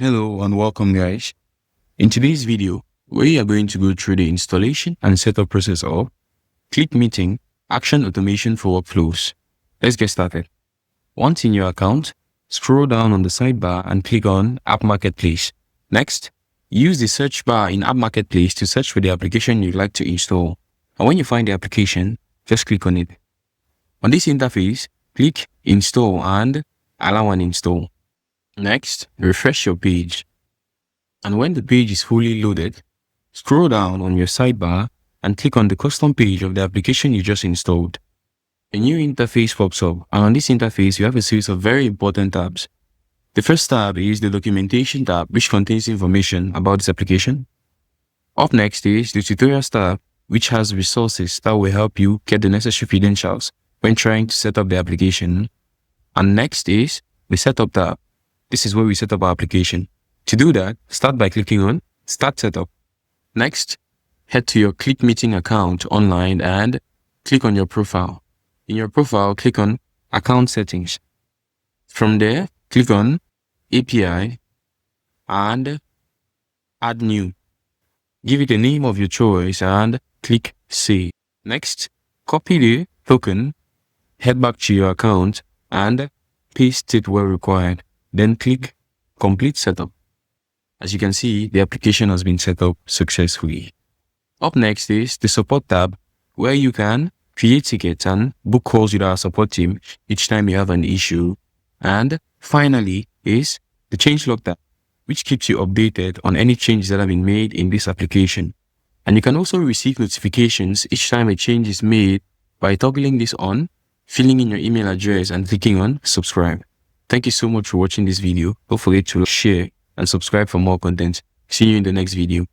Hello and welcome guys. In today's video, we are going to go through the installation and setup process of ClickMeeting Action Automation for Workflows. Let's get started. Once in your account, scroll down on the sidebar and click on App Marketplace. Next, use the search bar in App Marketplace to search for the application you'd like to install. And when you find the application, just click on it. On this interface, click Install and allow an install. Next, refresh your page. And when the page is fully loaded, scroll down on your sidebar and click on the custom page of the application you just installed. A new interface pops up, and on this interface, you have a series of very important tabs. The first tab is the Documentation tab, which contains information about this application. Up next is the Tutorials tab, which has resources that will help you get the necessary credentials when trying to set up the application. And next is the Setup tab. This is where we set up our application. To do that, start by clicking on Start Setup. Next, head to your ClickMeeting account online and click on your profile. In your profile, click on Account Settings. From there, click on API and Add New. Give it a name of your choice and click Save. Next, copy the token, head back to your account and paste it where required. Then click Complete Setup. As you can see, the application has been set up successfully. Up next is the Support tab, where you can create tickets and book calls with our support team each time you have an issue. And finally is the Changelog tab, which keeps you updated on any changes that have been made in this application. And you can also receive notifications each time a change is made by toggling this on, filling in your email address and clicking on Subscribe. Thank you so much for watching this video. Don't forget to share and subscribe for more content. See you in the next video.